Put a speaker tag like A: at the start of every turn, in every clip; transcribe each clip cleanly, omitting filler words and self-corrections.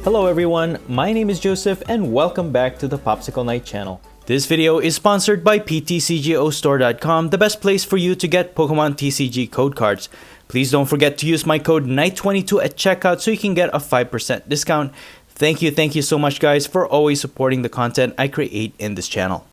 A: Hello everyone, my name is Joseph and welcome back to the Popsicle Night channel. This video is sponsored by PTCGO the best place for you to get Pokemon TCG code cards. Please don't forget to use my code NIGHT22 at checkout so you can get a 5% discount. Thank you so much guys for always supporting the content I create in this channel.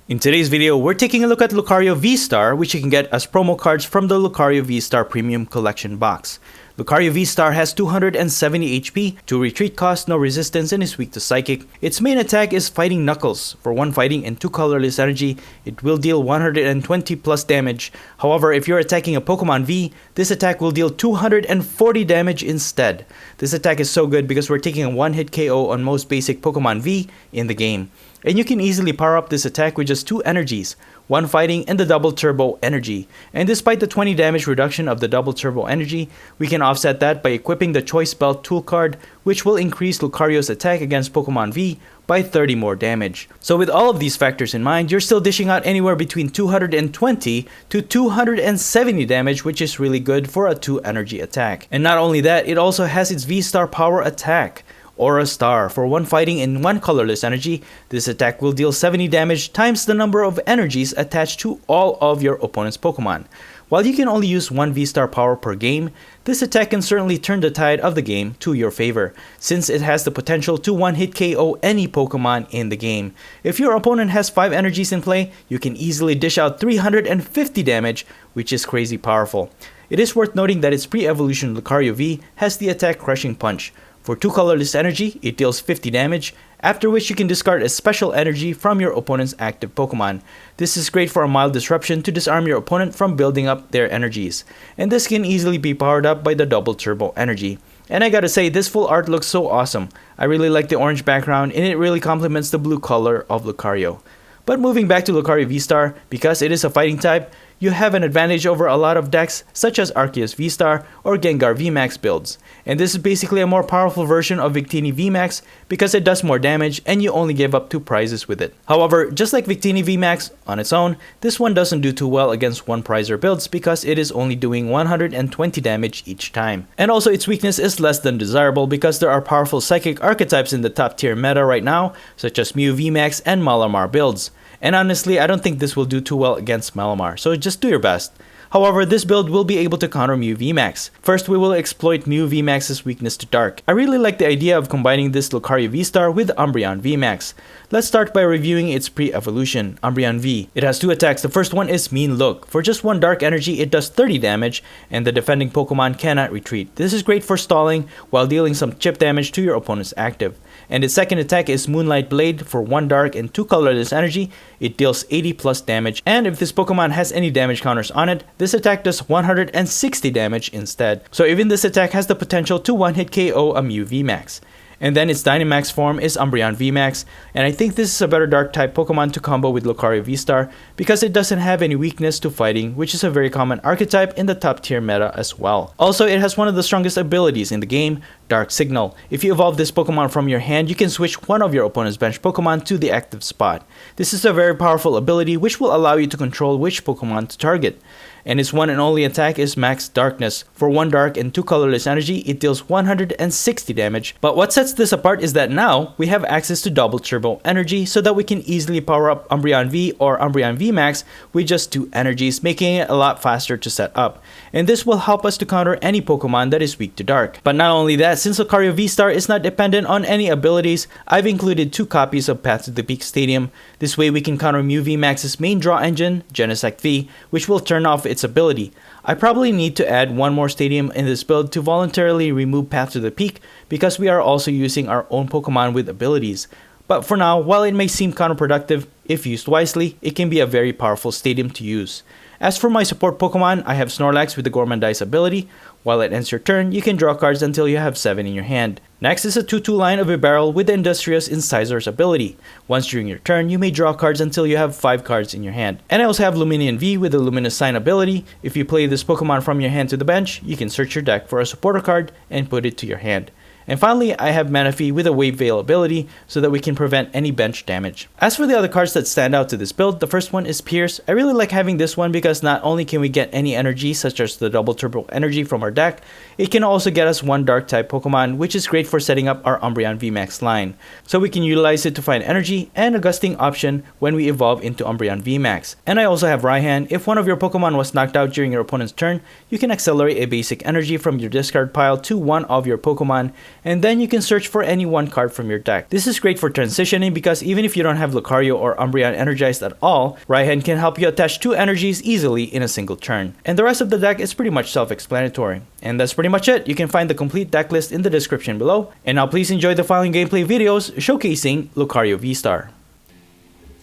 A: In today's video, we're taking a look at LUCARIO VSTAR, which you can get as promo cards from the LUCARIO VSTAR Premium Collection box. LUCARIO VSTAR has 270 HP, 2 retreat cost, no resistance, and is weak to Psychic. Its main attack is Fighting Knuckles. For 1 fighting and 2 colorless energy, it will deal 120 plus damage. However, if you're attacking a Pokemon V, this attack will deal 240 damage instead. This attack is so good because we're taking a 1-hit KO on most basic Pokemon V in the game. And you can easily power up this attack with just 2 energies, 1 fighting and the double turbo energy. And despite the 20 damage reduction of the double turbo energy, we can offset that by equipping the Choice Belt tool card, which will increase Lucario's attack against Pokemon V by 30 more damage. So with all of these factors in mind, you're still dishing out anywhere between 220 to 270 damage, which is really good for a 2 energy attack. And not only that, it also has its V-Star power attack. Aura Star. For 1 fighting and 1 colorless energy, this attack will deal 70 damage times the number of energies attached to all of your opponent's Pokemon. While you can only use 1 V-Star power per game, this attack can certainly turn the tide of the game to your favor, since it has the potential to 1-hit KO any Pokemon in the game. If your opponent has 5 energies in play, you can easily dish out 350 damage, which is crazy powerful. It is worth noting that its pre-evolution Lucario V has the attack Crushing Punch. For 2 colorless energy, it deals 50 damage, after which you can discard a special energy from your opponent's active Pokemon. This is great for a mild disruption to disarm your opponent from building up their energies. And this can easily be powered up by the double turbo energy. And I gotta say, this full art looks so awesome. I really like the orange background and it really complements the blue color of Lucario. But moving back to Lucario V-Star, because it is a fighting type, you have an advantage over a lot of decks such as Arceus V-Star or Gengar VMAX builds. And this is basically a more powerful version of Victini VMAX because it does more damage and you only give up 2 prizes with it. However, just like Victini VMAX on its own, this one doesn't do too well against 1 prizer builds because it is only doing 120 damage each time. And also its weakness is less than desirable because there are powerful Psychic archetypes in the top tier meta right now, such as Mew VMAX and Malamar builds. And honestly, I don't think this will do too well against Malamar, so just do your best. However, this build will be able to counter Mew VMAX. First, we will exploit Mew VMAX's weakness to Dark. I really like the idea of combining this LUCARIO VSTAR with Umbreon VMAX. Let's start by reviewing its pre-evolution, Umbreon V. It has 2 attacks. The first one is Mean Look. For just 1 dark energy, it does 30 damage, and the defending Pokemon cannot retreat. This is great for stalling while dealing some chip damage to your opponent's active. And its second attack is Moonlight Blade. For 1 dark and 2 colorless energy, it deals 80 plus damage, and if this Pokemon has any damage counters on it, this attack does 160 damage instead. So even this attack has the potential to 1-hit KO a Mew VMAX. And then its Dynamax form is Umbreon VMAX, and I think this is a better dark type Pokemon to combo with LUCARIO VSTAR because it doesn't have any weakness to fighting, which is a very common archetype in the top tier meta as well. Also, it has one of the strongest abilities in the game, Dark Signal. If you evolve this Pokemon from your hand, you can switch one of your opponent's bench Pokemon to the active spot. This is a very powerful ability which will allow you to control which Pokemon to target. And its one and only attack is Max Darkness. For 1 dark and 2 colorless energy, it deals 160 damage. But what sets this apart is that now we have access to double turbo energy so that we can easily power up Umbreon V or Umbreon VMAX with just 2 energies, making it a lot faster to set up. And this will help us to counter any Pokemon that is weak to dark. But not only that, since LUCARIO VSTAR is not dependent on any abilities, I've included 2 copies of Path to the Peak Stadium. This way we can counter Mew VMAX's main draw engine, Genesect V, which will turn off its ability. I probably need to add 1 more stadium in this build to voluntarily remove Path to the Peak because we are also using our own Pokemon with abilities. But for now, while it may seem counterproductive, if used wisely, it can be a very powerful stadium to use. As for my support Pokemon, I have Snorlax with the Gourmandize ability. While it ends your turn, you can draw cards until you have 7 in your hand. Next is a 2-2 line of a barrel with the Industrious Incisors ability. Once during your turn, you may draw cards until you have 5 cards in your hand. And I also have Luminion V with the Luminous Sign ability. If you play this Pokemon from your hand to the bench, you can search your deck for a supporter card and put it to your hand. And finally, I have Manaphy with a Wave Veil ability so that we can prevent any bench damage. As for the other cards that stand out to this build, the first one is Pierce. I really like having this one because not only can we get any energy such as the double turbo energy from our deck, it can also get us one dark type Pokemon, which is great for setting up our Umbreon VMAX line. So we can utilize it to find energy and a gusting option when we evolve into Umbreon VMAX. And I also have Raihan. If one of your Pokemon was knocked out during your opponent's turn, you can accelerate a basic energy from your discard pile to one of your Pokemon, and then you can search for any one card from your deck. This is great for transitioning because even if you don't have Lucario or Umbreon energized at all, Raihan can help you attach two energies easily in a single turn. And the rest of the deck is pretty much self-explanatory. And that's pretty much it. You can find the complete deck list in the description below. And now please enjoy the following gameplay videos showcasing Lucario VSTAR.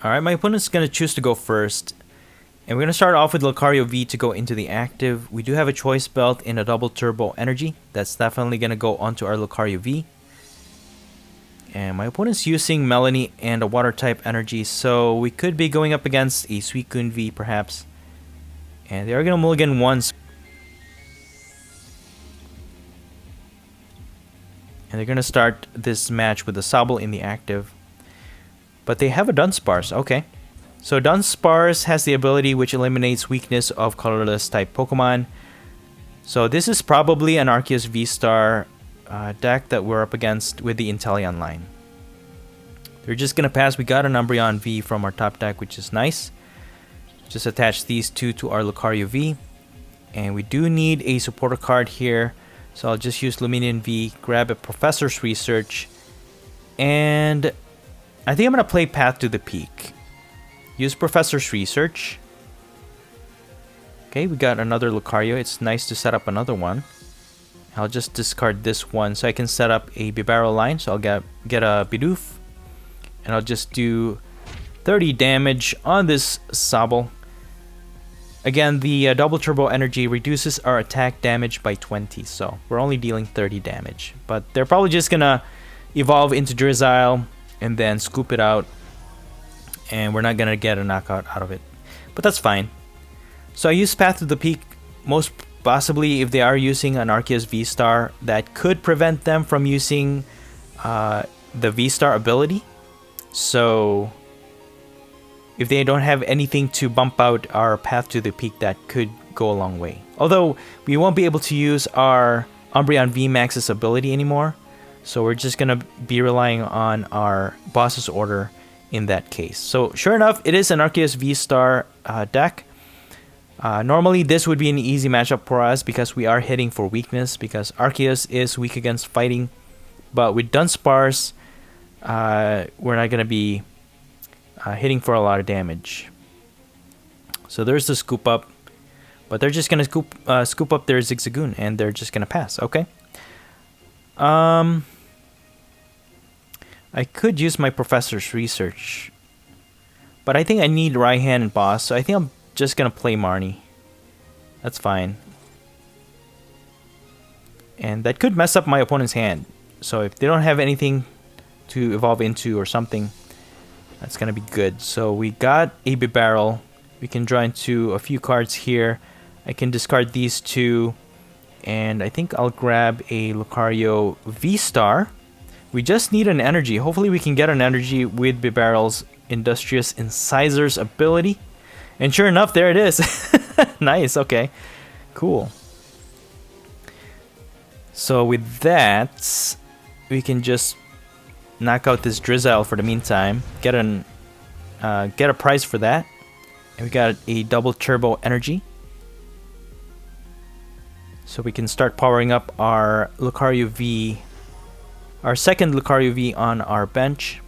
A: Alright, my opponent's going to choose to go first. And we're going to start off with Lucario V to go into the active. We do have a choice belt in a double turbo energy. That's definitely going to go onto our Lucario V. And my opponent's using Melanie and a water type energy, so we could be going up against a Suicune V perhaps. And they are going to mulligan once. And they're going to start this match with a Sobble in the active. But they have a Dunsparce, okay. So Dunsparce has the ability which eliminates weakness of colorless type Pokemon. So this is probably an Arceus VSTAR deck that we're up against with the Inteleon line. They're just going to pass. We got an Umbreon V from our top deck, which is nice. Just attach these two to our Lucario V. And we do need a supporter card here. So I'll just use Lumineon V, grab a Professor's Research. And I think I'm going to play Path to the Peak. Use Professor's Research. Okay, we got another Lucario. It's nice to set up another one. I'll just discard this one so I can set up a Bibarel line. So I'll get a Bidoof. And I'll just do 30 damage on this Sobble. Again, the double turbo energy reduces our attack damage by 20. So we're only dealing 30 damage. But they're probably just going to evolve into Drizzile and then scoop it out. And we're not going to get a knockout out of it. But that's fine. So I use Path to the Peak. Most possibly if they are using an Arceus VSTAR, that could prevent them from using the VSTAR ability. So if they don't have anything to bump out our Path to the Peak, that could go a long way. Although we won't be able to use our Umbreon VMAX's ability anymore. So we're just going to be relying on our boss's order in that case. So sure enough, it is an Arceus VSTAR deck. Normally this would be an easy matchup for us because we are hitting for weakness, because Arceus is weak against fighting. But with Dunsparce, we're not going to be hitting for a lot of damage. So there's the scoop up. But they're just going to scoop up their Zigzagoon and they're just going to pass. Okay. I could use my Professor's Research, but I think I need Raihan and Boss, so I think I'm just going to play Marnie. That's fine. And that could mess up my opponent's hand. So if they don't have anything to evolve into or something, that's going to be good. So we got a Bibarel. We can draw into a few cards here. I can discard these two. And I think I'll grab a Lucario VSTAR. We just need an energy. Hopefully we can get an energy with Bibarel's Industrious Incisors ability. And sure enough, there it is. Nice, okay. Cool. So with that, we can just knock out this Drizzile for the meantime. Get a prize for that. And we got a double turbo energy. So we can start powering up our Lucario V, our second Lucario V on our bench.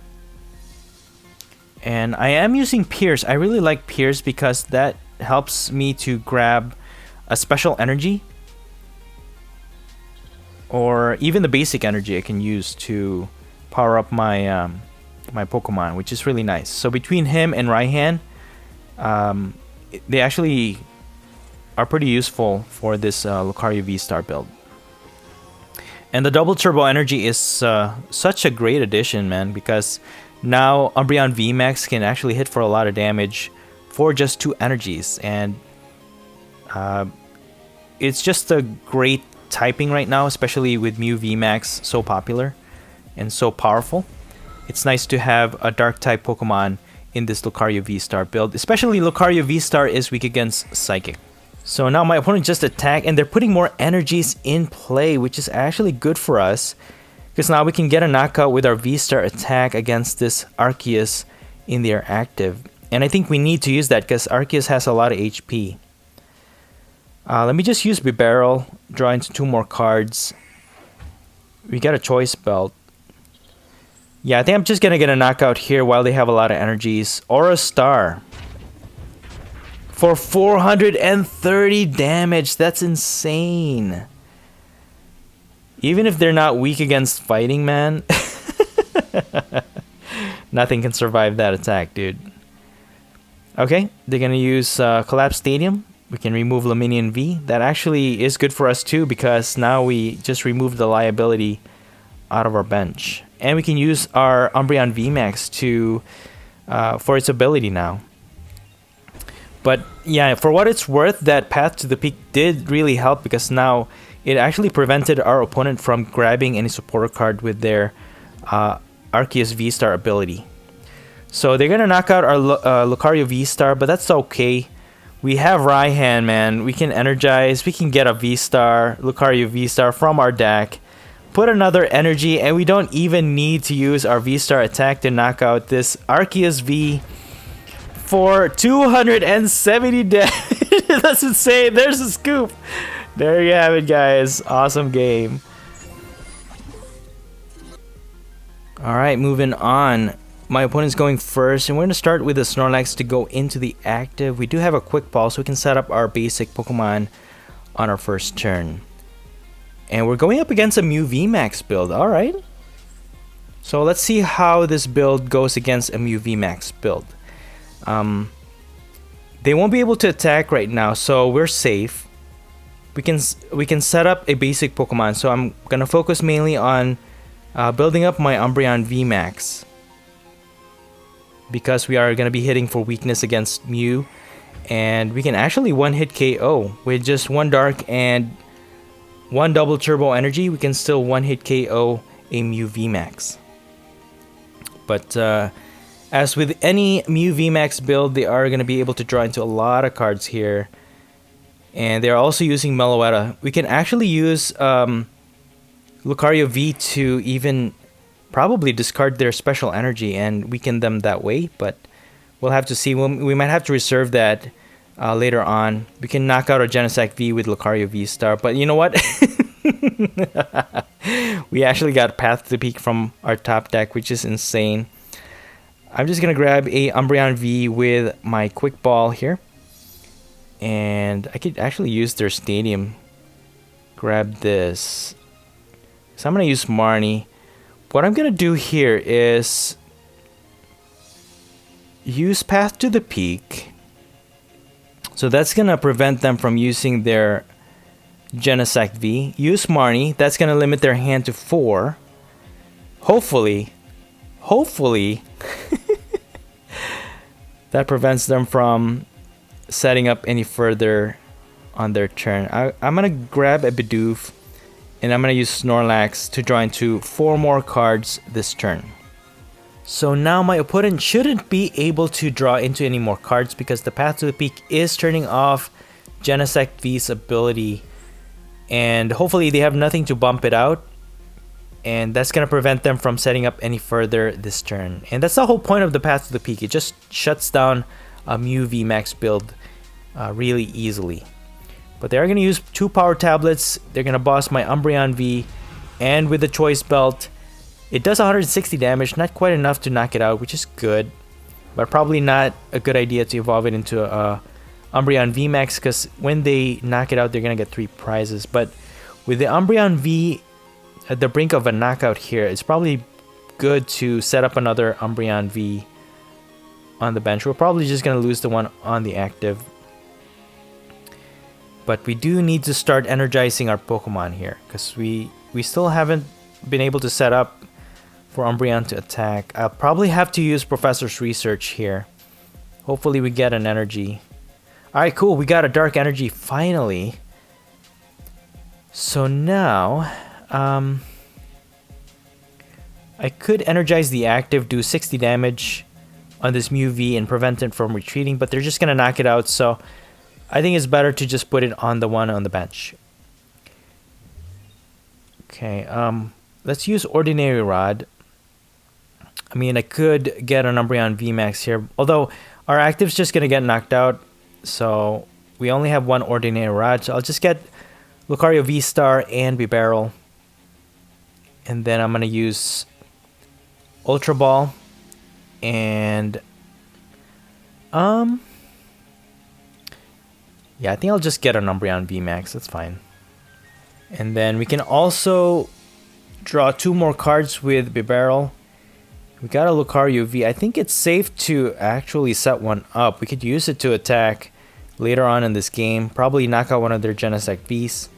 A: And I am using Pierce. I really like Pierce because that helps me to grab a special energy. Or even the basic energy I can use to power up my my Pokemon, which is really nice. So between him and Raihan, they actually are pretty useful for this Lucario VSTAR build. And the double turbo energy is such a great addition, man, because now Umbreon VMAX can actually hit for a lot of damage for just 2 energies, and it's just a great typing right now, especially with Mew VMAX so popular and so powerful. It's nice to have a dark type Pokemon in this Lucario VSTAR build, especially Lucario VSTAR is weak against Psychic. So now my opponent just attacked, and they're putting more energies in play, which is actually good for us, because now we can get a knockout with our VSTAR attack against this Arceus in their active. And I think we need to use that because Arceus has a lot of HP. Let me just use Bibarel, draw into 2 more cards. We got a Choice Belt. Yeah, I think I'm just going to get a knockout here while they have a lot of energies. Aura Star. For 430 damage. That's insane. Even if they're not weak against fighting, man. Nothing can survive that attack, dude. Okay, they're going to use Collapse Stadium. We can remove Luminion V. That actually is good for us too, because now we just removed the liability out of our bench. And we can use our Umbreon VMAX to for its ability now. But yeah, for what it's worth, that Path to the Peak did really help, because now it actually prevented our opponent from grabbing any supporter card with their Arceus VSTAR ability. So they're going to knock out our Lucario VSTAR, but that's okay. We have Raihan, man. We can energize. We can get a VSTAR, Lucario VSTAR from our deck. Put another energy, and we don't even need to use our VSTAR attack to knock out this Arceus V for 270 damage. That's insane. There's a scoop. There you have it, guys. Awesome game. Alright, moving on. My opponent's going first, and we're going to start with the Snorlax to go into the active. We do have a quick ball, so we can set up our basic Pokemon on our first turn. And we're going up against a Mew VMAX build. Alright. So let's see how this build goes against a Mew VMAX build. They won't be able to attack right now, so we're safe. We can set up a basic Pokemon. So I'm going to focus mainly on building up my Umbreon VMAX, because we are going to be hitting for weakness against Mew. And we can actually one-hit KO with just 1 Dark and 1 double Turbo Energy. We can still one-hit KO a Mew VMAX. But as with any Mew VMAX build, they are going to be able to draw into a lot of cards here. And they're also using Meloetta. We can actually use Lucario V to even probably discard their special energy and weaken them that way, but we'll have to see. We might have to reserve that later on. We can knock out a Genesect V with Lucario VSTAR, but you know what? We actually got Path to the Peak from our top deck, which is insane. I'm just going to grab a Umbreon V with my Quick Ball here. And I could actually use their Stadium. Grab this. So I'm going to use Marnie. What I'm going to do here is use Path to the Peak. So that's going to prevent them from using their Genesect V. Use Marnie. That's going to limit their hand to 4. Hopefully, that prevents them from setting up any further on their turn. I'm going to grab a Bidoof, and I'm going to use Snorlax to draw into 4 more cards this turn. So now my opponent shouldn't be able to draw into any more cards, because the Path to the Peak is turning off Genesect V's ability. And hopefully they have nothing to bump it out. And that's going to prevent them from setting up any further this turn. And that's the whole point of the Path to the Peak. It just shuts down a Mew VMAX build really easily. But they are going to use 2 power tablets. They're going to boss my Umbreon V. And with the Choice Belt, it does 160 damage. Not quite enough to knock it out, which is good. But probably not a good idea to evolve it into a Umbreon VMAX, because when they knock it out, they're going to get 3 prizes. But with the Umbreon V at the brink of a knockout here, it's probably good to set up another Umbreon V on the bench. We're probably just going to lose the one on the active. But we do need to start energizing our Pokemon here, because we still haven't been able to set up for Umbreon to attack. I'll probably have to use Professor's Research here. Hopefully we get an energy. Alright, cool. We got a Dark Energy finally. So now, I could energize the active, do 60 damage on this Mew V and prevent it from retreating, but they're just gonna knock it out, so I think it's better to just put it on the one on the bench. Okay, let's use Ordinary Rod. I mean, I could get an Umbreon VMAX here, although our active's just gonna get knocked out, so we only have one Ordinary Rod, so I'll just get Lucario VSTAR and Bibarel. And then I'm gonna use Ultra Ball and yeah, I think I'll just get an Umbreon VMAX, that's fine. And then we can also draw 2 more cards with Bibarel. We got a Lucario V. I think it's safe to actually set one up. We could use it to attack later on in this game. Probably knock out one of their Genesect Vs.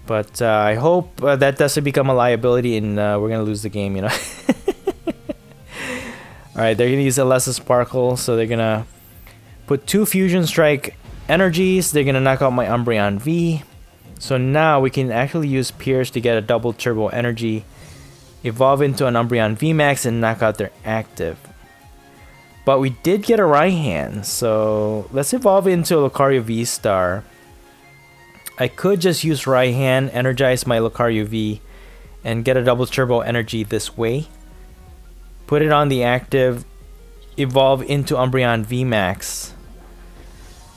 A: But I hope that doesn't become a liability and we're going to lose the game, you know. Alright, they're going to use Alessa Sparkle. So they're going to put 2 Fusion Strike energies. They're going to knock out my Umbreon V. So now we can actually use Pierce to get a double turbo energy. Evolve into an Umbreon VMAX and knock out their active. But we did get a Raihan, so let's evolve into a Lucario VSTAR. I could just use Raihan, energize my Lucario V, and get a double turbo energy this way. Put it on the active, evolve into Umbreon VMAX.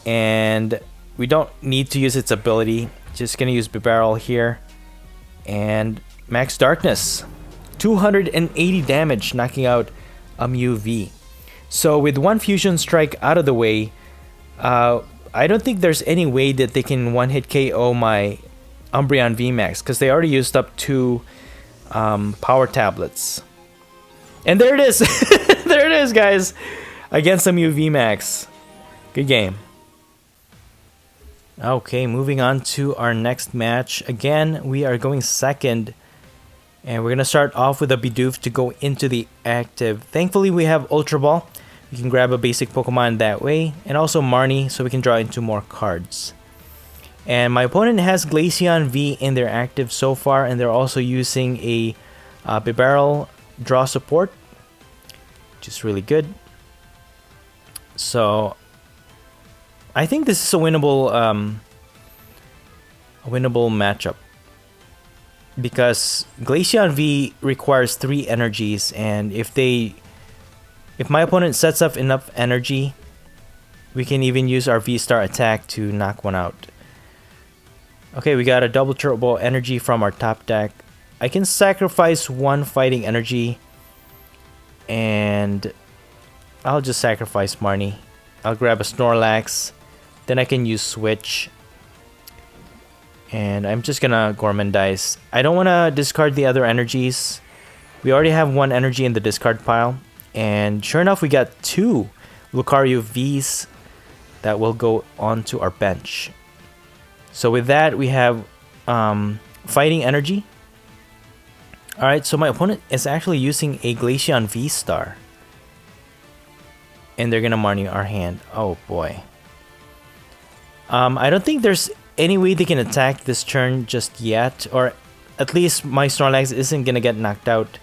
A: And we don't need to use its ability. Just gonna use Bibarel here. And Max Darkness. 280 damage, knocking out a Mew V. So with 1 Fusion Strike out of the way, I don't think there's any way that they can one-hit KO my Umbreon VMAX, because they already used up 2 power tablets. And there it is! There it is, guys! Against the Mew VMAX. Good game. Okay, moving on to our next match. Again, we are going second. And we're going to start off with a Bidoof to go into the active. Thankfully, we have Ultra Ball. We can grab a basic Pokemon that way. And also Marnie, so we can draw into more cards. And my opponent has Glaceon V in their active so far. And they're also using a Bibarel draw support, which is really good. So I think this is a winnable matchup. Because Glaceon V requires 3 energies, and if my opponent sets up enough energy, we can even use our VSTAR attack to knock one out. Okay, we got a double turbo energy from our top deck. I can sacrifice 1 fighting energy, and I'll just sacrifice Marnie. I'll grab a Snorlax, then I can use Switch. And I'm just gonna Gormandize. I don't want to discard the other energies. We already have 1 energy in the discard pile. And sure enough, we got 2 Lucario Vs that will go onto our bench. So with that, we have Fighting Energy. Alright, so my opponent is actually using a Glaceon VSTAR. And they're gonna Marnie our hand. Oh boy. I don't think there's any way they can attack this turn just yet, or at least my Snorlax isn't gonna get knocked out.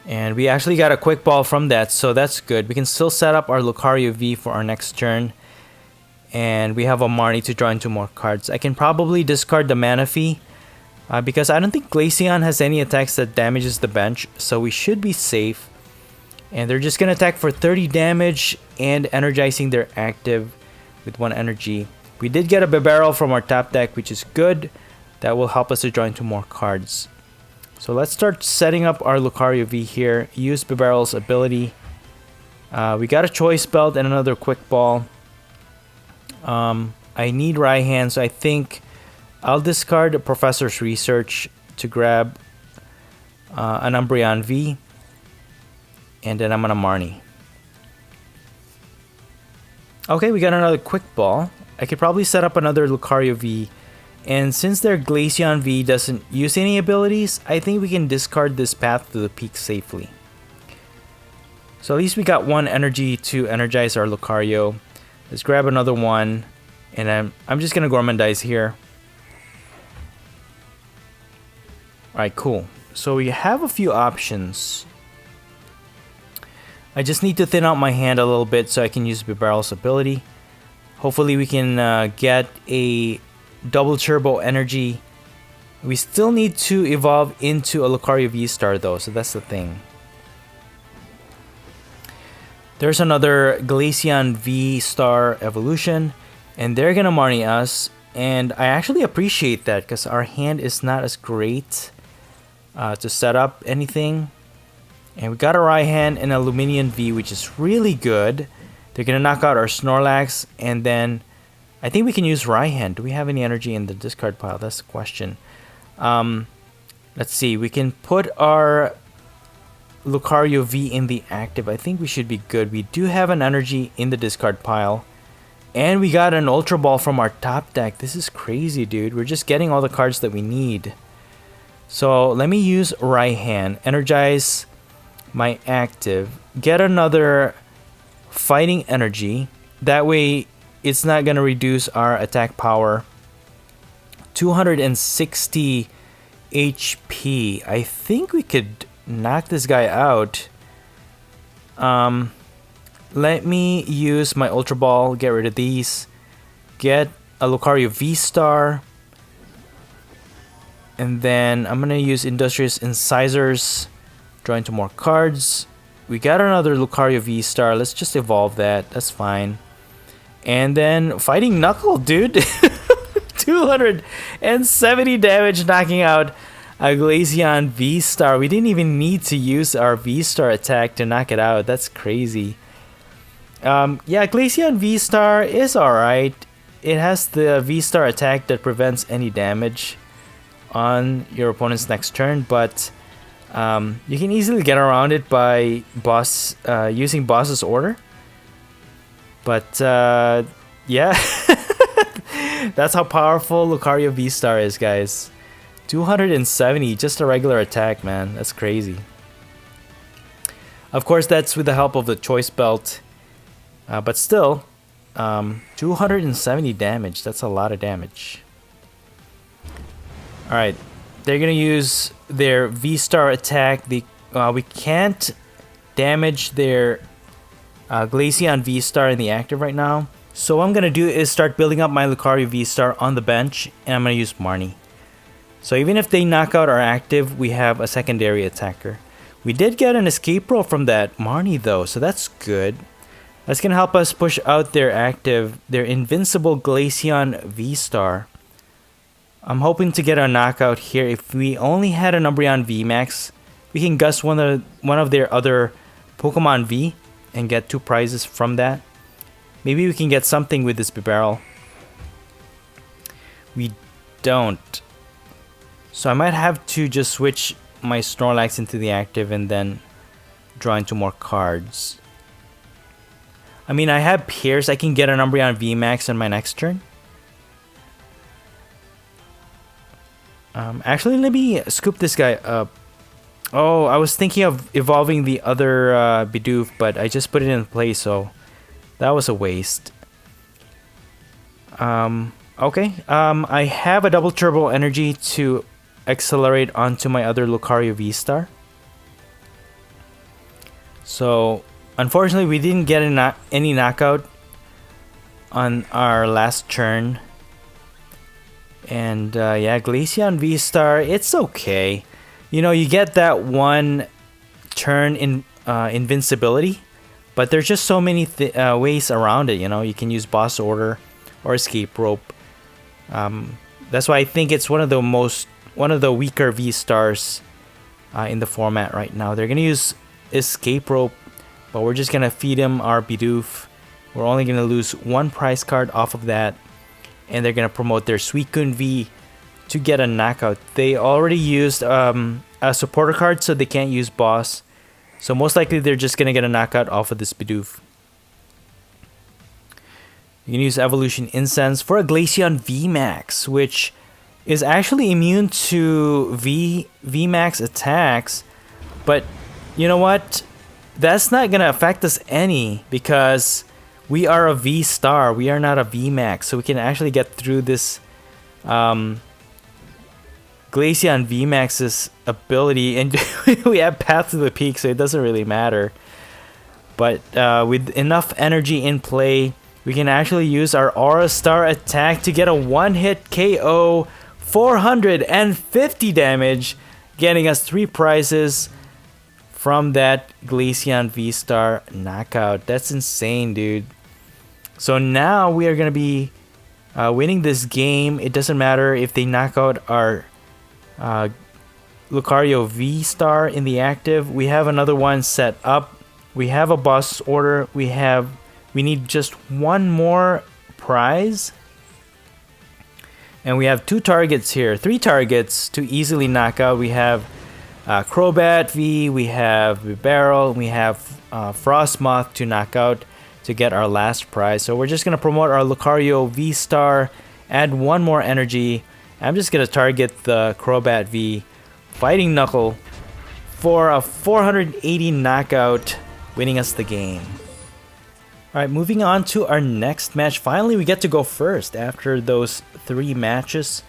A: And we actually got a quick ball from that, so that's good. We can still set up our Lucario V for our next turn. And we have a Marnie to draw into more cards. I can probably discard the Manaphy, because I don't think Glaceon has any attacks that damages the bench, so we should be safe. And they're just gonna attack for 30 damage and energizing their active with 1 energy. We did get a Bibarel from our top deck, which is good. That will help us to draw into more cards. So let's start setting up our Lucario V here. Use Bibarel's ability. We got a Choice Belt and another Quick Ball. I need Raihan, so I think I'll discard Professor's Research to grab an Umbreon V. And then I'm gonna Marnie. Okay, we got another Quick Ball. I could probably set up another Lucario V, and since their Glaceon V doesn't use any abilities, I think we can discard this path to the peak safely. So at least we got 1 energy to energize our Lucario. Let's grab another one, And I'm just gonna Gormandize here. Alright, cool. So we have a few options. I just need to thin out my hand a little bit so I can use Bibarel's ability. Hopefully we can get a double turbo energy. We still need to evolve into a Lucario VSTAR though, so that's the thing. There's another Glaceon VSTAR evolution, and they're gonna Marnie us, and I actually appreciate that because our hand is not as great to set up anything. And we got a Raihan and a Luminion V, which is really good. They're gonna knock out our Snorlax, and then I think we can use Raihan. Do we have any energy in the discard pile? That's the question. Let's see. We can put our Lucario V in the active. I think we should be good. We do have an energy in the discard pile. And we got an Ultra Ball from our top deck. This is crazy, dude. We're just getting all the cards that we need. So let me use Raihan. Energize my active. Get another fighting energy. That way it's not going to reduce our attack power. 260 HP. I think we could knock this guy out. Let me use my Ultra Ball, get rid of these, get a Lucario VSTAR, and then I'm gonna use Industrious Incisors, draw into more cards. We got another Lucario VSTAR, let's just evolve that, that's fine. And then Fighting Knuckle, dude. 270 damage knocking out a Glaceon VSTAR. We didn't even need to use our VSTAR attack to knock it out. That's crazy. Yeah, Glaceon VSTAR is alright. It has the VSTAR attack that prevents any damage on your opponent's next turn, but you can easily get around it by using Boss's Order. But yeah, that's how powerful Lucario VSTAR is, guys. 270, just a regular attack, man. That's crazy. Of course, that's with the help of the Choice Belt. But still, 270 damage. That's a lot of damage. Alright, they're going to use their VSTAR attack. We can't damage their Glaceon VSTAR in the active right now. So what I'm going to do is start building up my Lucario VSTAR on the bench, and I'm going to use Marnie. So even if they knock out our active, we have a secondary attacker. We did get an escape roll from that Marnie though, so that's good. That's going to help us push out their active, their invincible Glaceon VSTAR. I'm hoping to get a knockout here. If we only had an Umbreon VMAX, we can gust one of their other Pokemon V and get 2 prizes from that. Maybe we can get something with this Bibarel. We don't. So I might have to just switch my Snorlax into the active and then draw into more cards. I mean, I have Pierce. I can get an Umbreon VMAX on my next turn. Actually, let me scoop this guy up. Oh, I was thinking of evolving the other Bidoof, but I just put it in place, so that was a waste. Okay, I have a double turbo energy to accelerate onto my other Lucario VSTAR. So, unfortunately, we didn't get any knockout on our last turn. And yeah, Glaceon VSTAR, it's okay. You know, you get that one turn in invincibility, but there's just so many ways around it. You know, you can use Boss Order or Escape Rope. That's why I think it's one of the weaker VSTARs in the format right now. They're gonna use Escape Rope, but we're just gonna feed him our Bidoof. We're only gonna lose 1 prize card off of that, and they're gonna promote their Suicune V to get a knockout. They already used a supporter card, so they can't use Boss. So most likely they're just gonna get a knockout off of this Bidoof. You can use Evolution Incense for a Glaceon VMAX, which is actually immune to VMAX attacks, but you know what? That's not gonna affect us any because we are a V-Star. We are not a VMAX, so we can actually get through this Glaceon VMAX's ability, and we have Path to the Peak, so it doesn't really matter. But with enough energy in play, we can actually use our Aura Star attack to get a one-hit KO, 450 damage, getting us 3 prizes from that Glaceon V-Star knockout. That's insane, dude. So now we are going to be winning this game. It doesn't matter if they knock out our Lucario V-Star in the active. We have another one set up. We have a boss order. We need just one more prize. And we have 2 targets here. 3 targets to easily knock out. We have Crobat V, we have Bibarel, we have Frostmoth to knock out to get our last prize. So we're just going to promote our Lucario V-Star, add 1 more energy. I'm just going to target the Crobat V, Fighting Knuckle, for a 480 knockout, winning us the game. Alright, moving on to our next match. Finally, we get to go first after those 3 matches.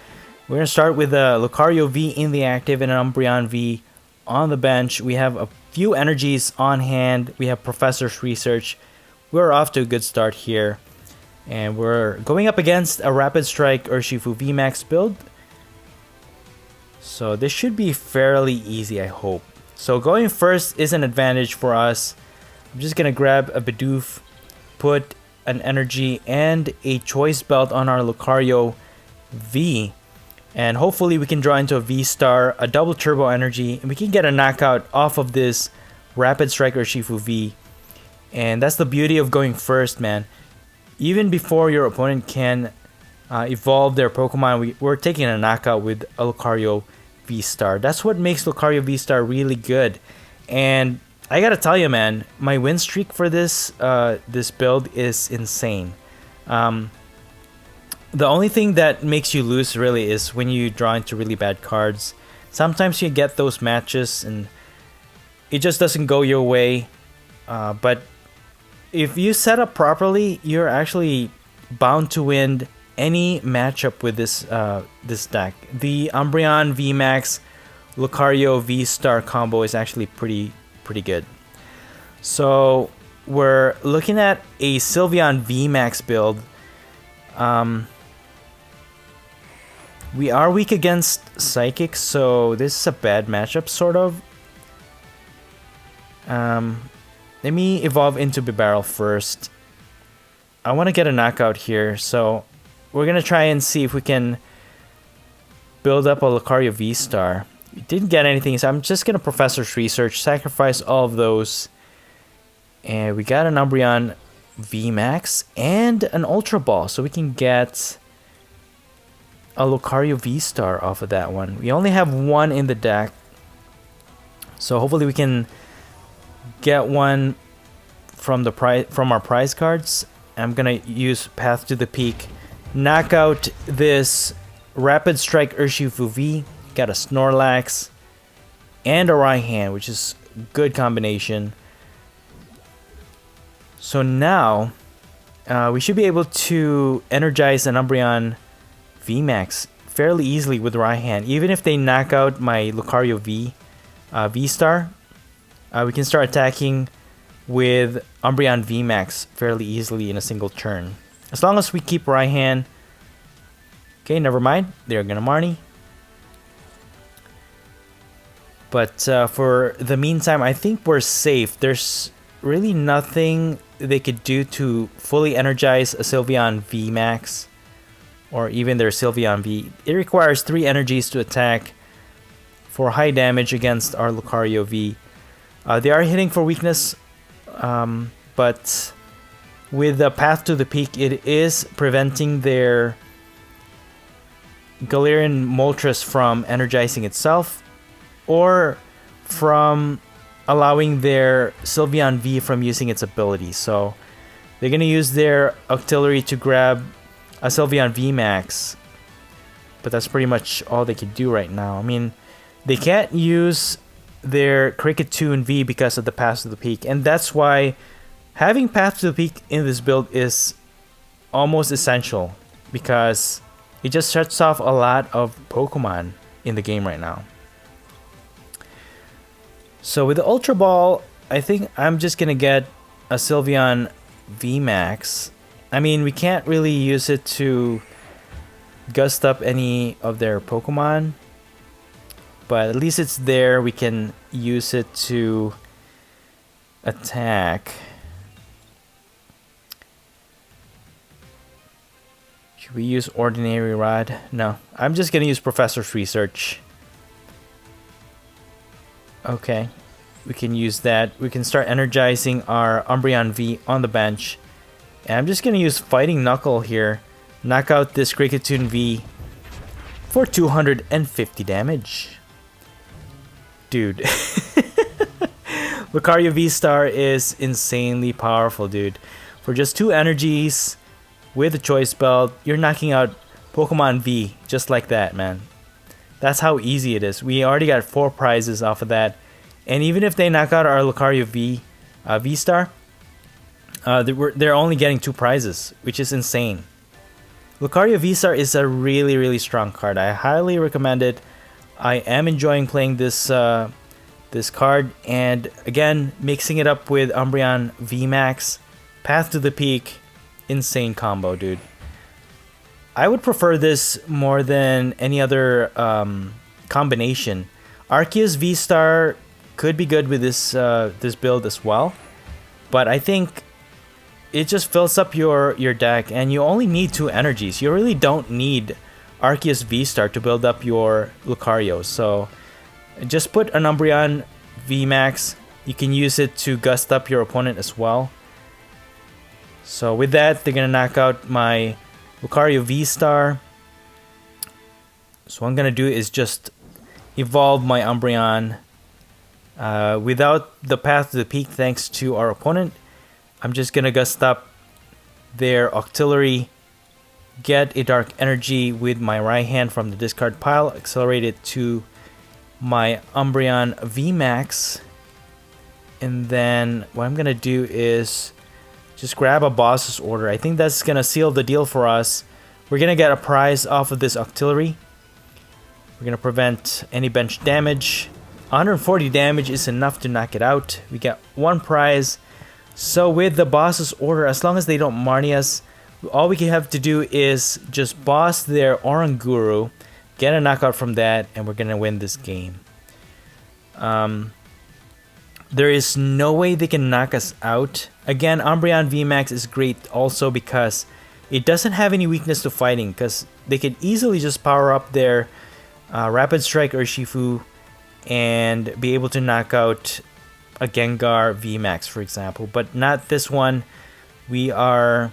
A: We're going to start with a Lucario V in the active and an Umbreon V on the bench. We have a few energies on hand. We have Professor's Research. We're off to a good start here. And we're going up against a Rapid Strike Urshifu VMAX build. So this should be fairly easy, I hope. So going first is an advantage for us. I'm just going to grab a Bidoof, put an energy and a choice belt on our Lucario V, and hopefully we can draw into a V-Star, a double turbo energy, and we can get a knockout off of this Rapid Strike Urshifu V. And that's the beauty of going first, man. Even before your opponent can evolve their Pokemon, we're taking a knockout with a Lucario V-Star. That's what makes Lucario V-Star really good. And I gotta tell you, man, my win streak for this this build is insane. The only thing that makes you lose really is when you draw into really bad cards. Sometimes you get those matches and it just doesn't go your way. But if you set up properly, you're actually bound to win any matchup with this this deck. The Umbreon VMAX Lucario V-Star combo is actually pretty good. So we're looking at a Sylveon VMAX build. We are weak against Psychic, so this is a bad matchup, sort of. Let me evolve into Bibarel first. I want to get a knockout here, so we're going to try and see if we can build up a Lucario V-Star. We didn't get anything, so I'm just going to Professor's Research, sacrifice all of those. And we got an Umbreon VMAX and an Ultra Ball, so we can get a Lucario V-Star off of that one. We only have 1 in the deck, so hopefully we can get one from our prize cards. I'm going to use Path to the Peak, knock out this Rapid Strike Urshifu V. Got a Snorlax and a Raihan, which is a good combination. So now we should be able to energize an Umbreon VMAX fairly easily with Raihan. Even if they knock out my Lucario V-Star, we can start attacking with Umbreon VMAX fairly easily in a single turn. As long as we keep Raihan. Okay, never mind. They're gonna Marnie. But for the meantime, I think we're safe. There's really nothing they could do to fully energize a Sylveon VMAX or even their Sylveon V. It requires 3 energies to attack for high damage against our Lucario V. They are hitting for weakness, but with the Path to the Peak, it is preventing their Galarian Moltres from energizing itself, or from allowing their Sylveon V from using its ability. So they're going to use their Octillery to grab a Sylveon VMAX, but that's pretty much all they can do right now. I mean, they can't use their Cricket 2 and V because of the Path to the Peak, and that's why Having Path to the Peak in this build is almost essential because it just shuts off a lot of Pokemon in the game right now. So with the Ultra Ball, I think I'm just gonna get a Sylveon VMAX. I mean, we can't really use it to gust up any of their Pokemon, but at least it's there. We can use it to attack. Should we use Ordinary Rod? No, I'm just gonna use Professor's Research. Okay, we can use that. We can start energizing our Umbreon V on the bench. And I'm just gonna use Fighting Knuckle here. Knock out this Glaceon V for 250 damage. Dude. LUCARIO VSTAR is insanely powerful, dude. For just 2 energies with a Choice Belt, you're knocking out Pokemon V just like that, man. That's how easy it is. We already got 4 prizes off of that. And even if they knock out our LUCARIO VSTAR, they're only getting 2 prizes, which is insane. LUCARIO VSTAR is a really, really strong card. I highly recommend it. I am enjoying playing this this card, and again, mixing it up with Umbreon VMAX, Path to the Peak, insane combo, dude. I would prefer this more than any other combination. Arceus VSTAR could be good with this this build as well, but I think it just fills up your deck, and you only need 2 energies. You really don't need Arceus VSTAR to build up your Lucario. So just put an Umbreon VMAX. You can use it to gust up your opponent as well. So with that, they're gonna knock out my LUCARIO VSTAR. So what I'm gonna do is just evolve my Umbreon without the Path to the Peak, thanks to our opponent. I'm just gonna gust up their Octillery, get a Dark Energy with my right hand from the discard pile, accelerate it to my Umbreon VMAX, and then what I'm gonna do is just grab a Boss's Order. I think that's gonna seal the deal for us. We're gonna get a prize off of this Octillery. We're gonna prevent any bench damage. 140 damage is enough to knock it out. We get 1 prize. So with the Boss's Order, as long as they don't Marnie us, all we can have to do is just boss their Oranguru, get a knockout from that, and we're gonna win this game. There is no way they can knock us out. Again, Umbreon VMAX is great also because it doesn't have any weakness to fighting, because they can easily just power up their Rapid Strike Urshifu and be able to knock out a Gengar VMAX, for example, but not this one. We are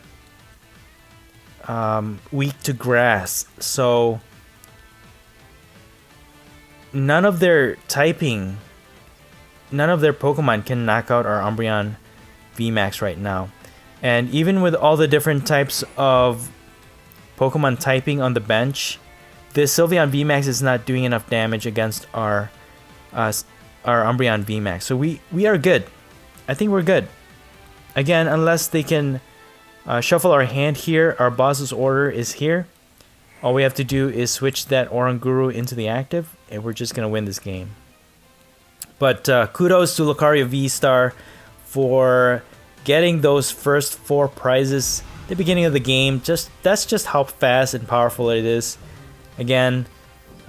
A: weak to grass, so none of their Pokemon can knock out our Umbreon VMAX right now. And even with all the different types of Pokemon typing on the bench, this Sylveon VMAX is not doing enough damage against our Umbreon VMAX. So we are good. I think we're good. Again, unless they can shuffle our hand here, our Boss's Order is here. All we have to do is switch that Oranguru into the active, and we're just going to win this game. But kudos to LUCARIO VSTAR for getting those first 4 prizes at the beginning of the game. That's just how fast and powerful it is. Again,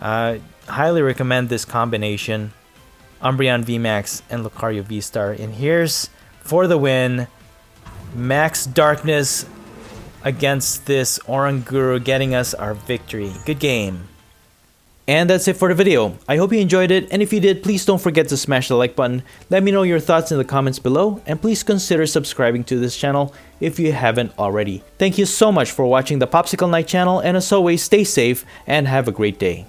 A: highly recommend this combination, Umbreon VMAX and LUCARIO VSTAR. And here's for the win, Max Darkness against this Oranguru, getting us our victory. Good game. And that's it for the video. I hope you enjoyed it, and if you did, please don't forget to smash the like button. Let me know your thoughts in the comments below, and please consider subscribing to this channel if you haven't already. Thank you so much for watching the Popsicle Night channel, and as always, stay safe and have a great day.